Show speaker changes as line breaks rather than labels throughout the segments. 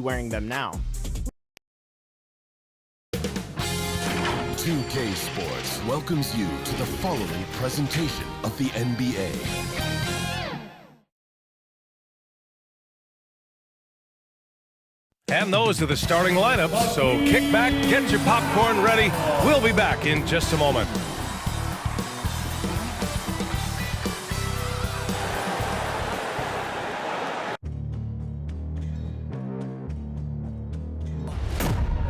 wearing them now.
2K Sports welcomes you to the following presentation of the NBA.
And those are the starting lineups, so kick back, get your popcorn ready. We'll be back in just a moment.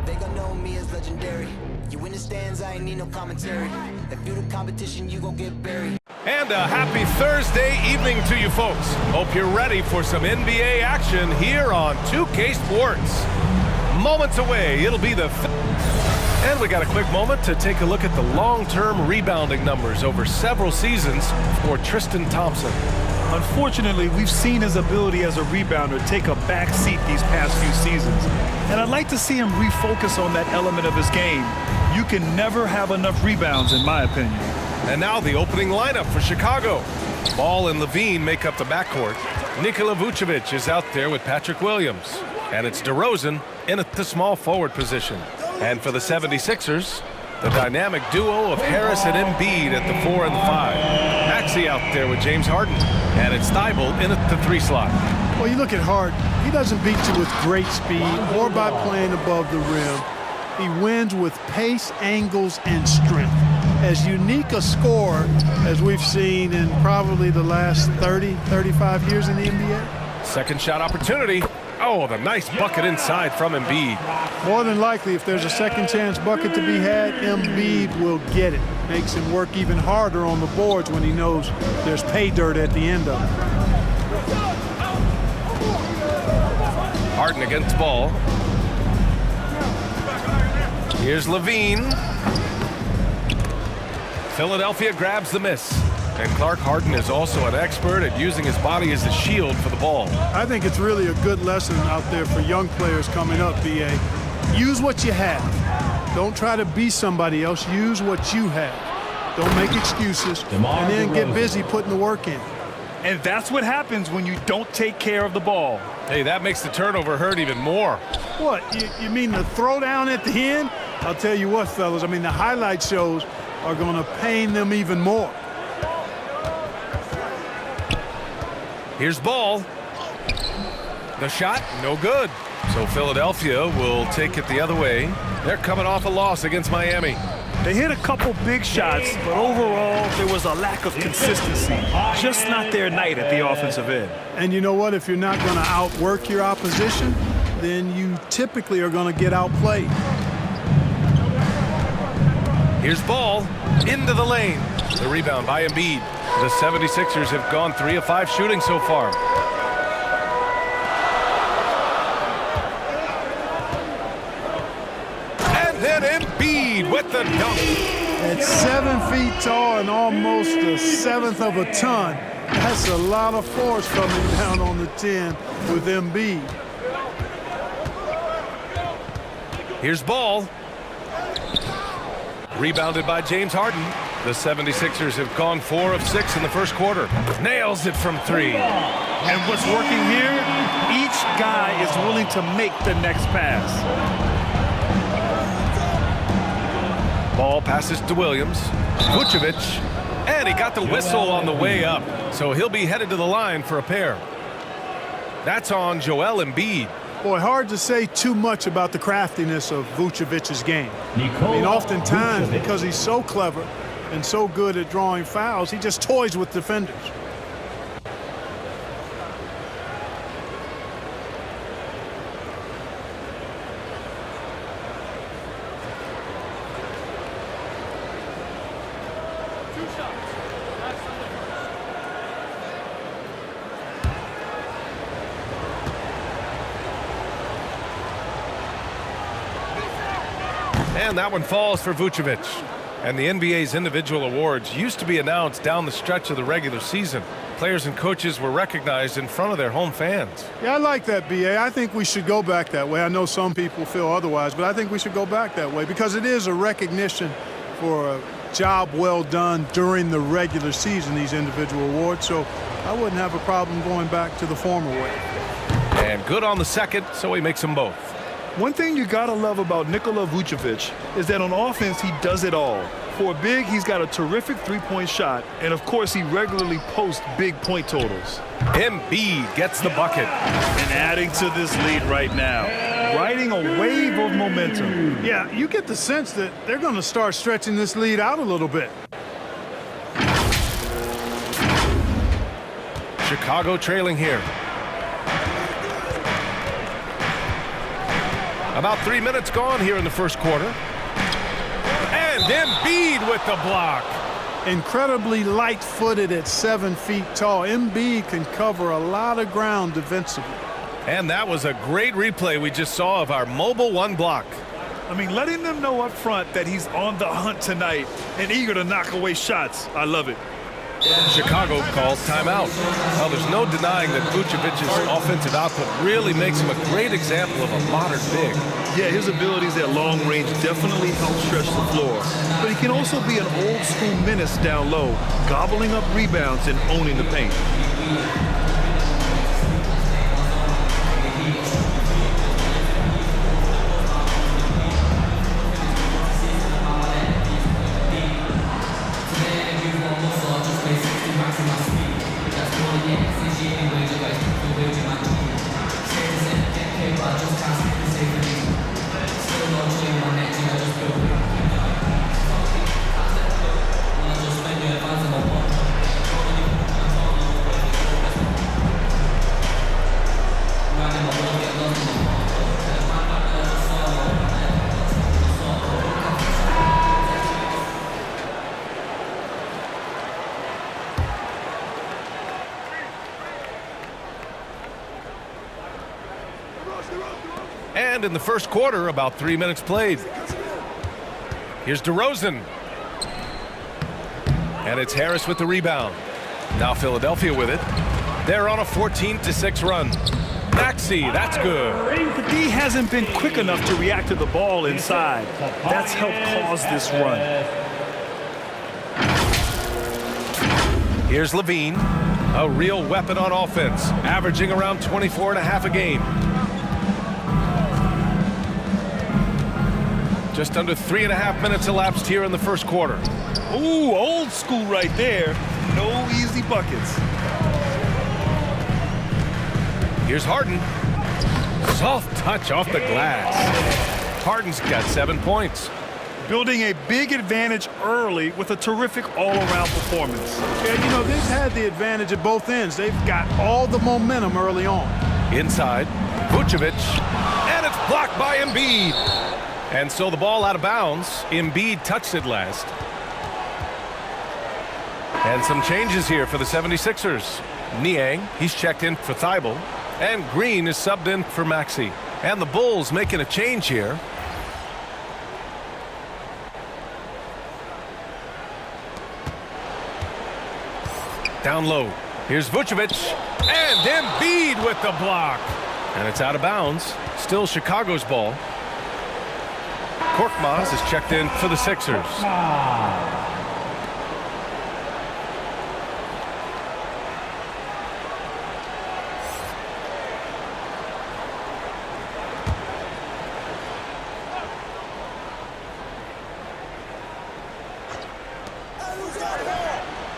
They gon' know me as legendary. You in the stands, I ain't need no commentary. If you the competition, you gon' get buried.
And a happy Thursday evening to you folks. Hope you're ready for some NBA action here on 2K Sports. Moments away, it'll be the... And we got a quick moment to take a look at the long-term rebounding numbers over several seasons for Tristan Thompson.
Unfortunately, we've seen his ability as a rebounder take a back seat these past few seasons. And I'd like to see him refocus on that element of his game. You can never have enough rebounds, in my opinion.
And now the opening lineup for Chicago. Ball and Levine make up the backcourt. Nikola Vucevic is out there with Patrick Williams. And it's DeRozan in at the small forward position. And for the 76ers, the dynamic duo of Harris and Embiid at the 4 and the 5. Maxey out there with James Harden. And it's Thybulle in at the 3 slot.
Well, you look at Harden. He doesn't beat you with great speed or by playing above the rim. He wins with pace, angles, and strength. As unique a scorer as we've seen in probably the last 30, 35 years in the NBA.
Second shot opportunity. Oh, the nice bucket inside from Embiid.
More than likely, if there's a second chance bucket to be had, Embiid will get it. Makes him work even harder on the boards when he knows there's pay dirt at the end of it.
Harden against Ball. Here's Levine. Philadelphia grabs the miss. And Clark Harden is also an expert at using his body as a shield for the ball.
I think it's really a good lesson out there for young players coming up, B.A. Use what you have. Don't try to be somebody else. Use what you have. Don't make excuses. And then get busy putting the work in.
And that's what happens when you don't take care of the ball.
Hey, that makes the turnover hurt even more.
What, you mean the throwdown at the end? I'll tell you what, fellas, I mean, the highlight shows are going to pain them even more.
Here's Ball. The shot, no good. So Philadelphia will take it the other way. They're coming off a loss against Miami.
They hit a couple big shots, but overall, there was a lack of consistency. Just not their night at the offensive end.
And you know what? If you're not going to outwork your opposition, then you typically are going to get outplayed.
Here's Ball into the lane. The rebound by Embiid. The 76ers have gone 3 of 5 shooting so far. And then Embiid with the dunk.
At 7 feet tall and almost a seventh of a ton, that's a lot of force coming down on the 10 with Embiid.
Here's Ball. Rebounded by James Harden. The 76ers have gone 4 of 6 in the first quarter. Nails it from 3.
And what's working here, each guy is willing to make the next pass.
Ball passes to Williams. Vucevic. And he got the whistle on the way up. So he'll be headed to the line for a pair. That's on Joel Embiid.
Boy, hard to say too much about the craftiness of Vucevic's game. I mean, oftentimes, because he's so clever and so good at drawing fouls, he just toys with defenders.
And that one falls for Vucevic. And the NBA's individual awards used to be announced down the stretch of the regular season. Players and coaches were recognized in front of their home fans.
Yeah, I like that, B.A. I think we should go back that way. I know some people feel otherwise, but I think we should go back that way because it is a recognition for a job well done during the regular season, these individual awards. So I wouldn't have a problem going back to the former way.
And good on the second, so he makes them both.
One thing you gotta love about Nikola Vucevic is that on offense, he does it all. For a big, he's got a terrific three-point shot, and of course, he regularly posts big point totals.
Embiid gets the bucket.
And adding to this lead right now, riding a wave of momentum.
Yeah, you get the sense that they're going to start stretching this lead out a little bit.
Chicago trailing here. About 3 minutes gone here in the first quarter. And Embiid with the block.
Incredibly light-footed at 7 feet tall. Embiid can cover a lot of ground defensively.
And that was a great replay we just saw of our mobile one block.
I mean, letting them know up front that he's on the hunt tonight and eager to knock away shots. I love it.
Chicago calls timeout. Well, there's no denying that Vucevic's offensive output really makes him a great example of a modern big.
Yeah, his abilities at long range definitely help stretch the floor. But he can also be an old-school menace down low, gobbling up rebounds and owning the paint.
And in the first quarter, about 3 minutes played. Here's DeRozan. And it's Harris with the rebound. Now Philadelphia with it. They're on a 14-6 run. Maxey, that's good.
The D hasn't been quick enough to react to the ball inside. That's helped cause this run.
Here's Levine, a real weapon on offense, averaging around 24.5 a game. Just under 3.5 minutes elapsed here in the first quarter.
Ooh, old school right there. No easy buckets.
Here's Harden. Soft touch off the glass. Harden's got 7 points.
Building a big advantage early with a terrific all-around performance.
Yeah, you know, they've had the advantage at both ends. They've got all the momentum early on.
Inside, Vucevic, and it's blocked by Embiid. And so the ball out of bounds. Embiid touched it last. And some changes here for the 76ers. Niang, he's checked in for Thibault. And Green is subbed in for Maxey. And the Bulls making a change here. Down low. Here's Vucevic. And Embiid with the block. And it's out of bounds. Still Chicago's ball. Korkmaz is checked in for the Sixers.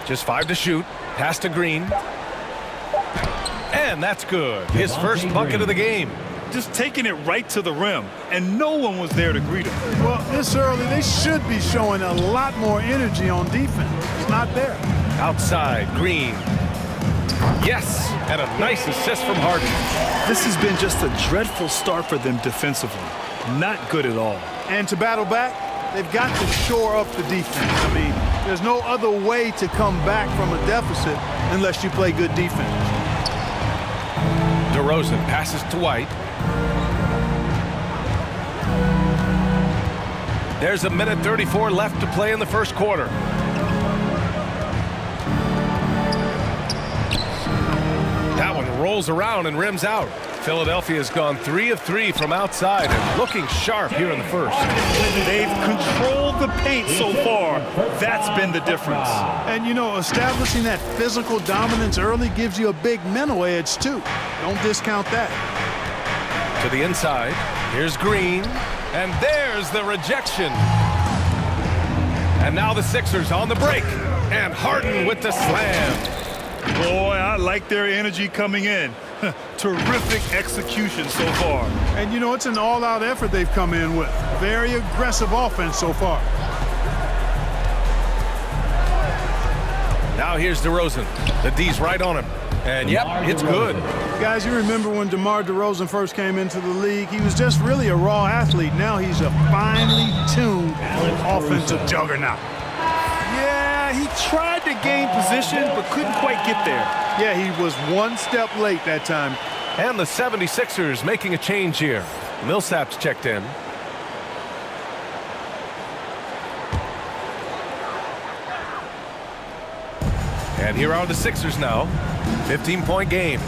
Just 5 to shoot. Pass to Green. And that's good. His first bucket of the game.
Just taking it right to the rim, and no one was there to greet him.
Well, this early, they should be showing a lot more energy on defense. It's not there.
Outside, Green. Yes, and a nice assist from Harden.
This has been just a dreadful start for them defensively. Not good at all.
And to battle back, they've got to shore up the defense. I mean, there's no other way to come back from a deficit unless you play good defense.
DeRozan passes to White. There's a minute 34 left to play in the first quarter. That one rolls around and rims out. Philadelphia's gone 3 of 3 from outside and looking sharp here in the first.
They've controlled the paint so far. That's been the difference.
And, you know, establishing that physical dominance early gives you a big mental edge, too. Don't discount that.
To the inside. Here's Green. And there's the rejection. And now the Sixers on the break. And Harden with the slam.
Boy, I like their energy coming in. Terrific execution so far.
And, you know, it's an all-out effort they've come in with. Very aggressive offense so far.
Now here's DeRozan. The D's right on him. And, yep, it's good.
Guys, you remember when DeMar DeRozan first came into the league? He was just really a raw athlete. Now he's a finely tuned offensive juggernaut.
Yeah, he tried to gain position, but couldn't quite get there.
Yeah, he was one step late that time.
And the 76ers making a change here. Millsap's checked in. And here are the Sixers now. 15-point game.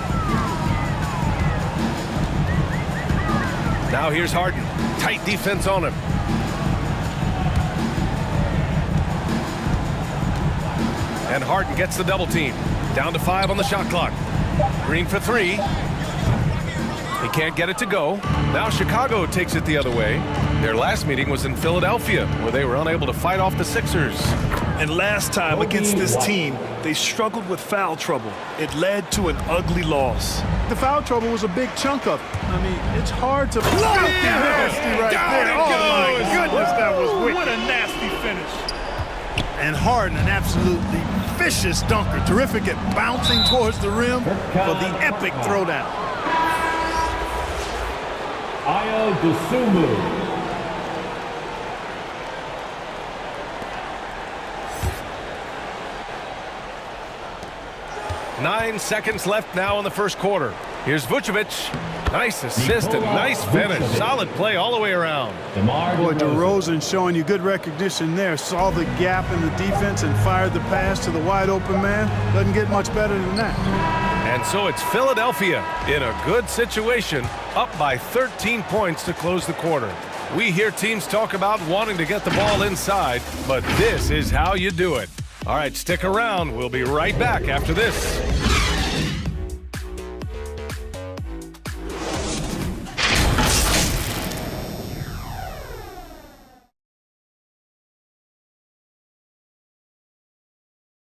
Now here's Harden. Tight defense on him. And Harden gets the double team. Down to 5 on the shot clock. Green for 3. He can't get it to go. Now Chicago takes it the other way. Their last meeting was in Philadelphia, where they were unable to fight off the Sixers.
And last time against this team, they struggled with foul trouble. It led to an ugly loss.
The foul trouble was a big chunk of it. I mean, it's hard to... Nasty right there. Oh, my goodness, that was wicked.
What a nasty finish.
And Harden, an absolutely vicious dunker. Terrific at bouncing towards the rim for the epic throwdown.
Ayo Dosunmu.
9 seconds left now in the first quarter. Here's Vucevic. Nice assist and nice finish. Solid play all the way around.
Boy, DeRozan showing you good recognition there. Saw the gap in the defense and fired the pass to the wide open man. Doesn't get much better than that.
And so it's Philadelphia in a good situation, up by 13 points to close the quarter. We hear teams talk about wanting to get the ball inside, but this is how you do it. All right, stick around. We'll be right back after this.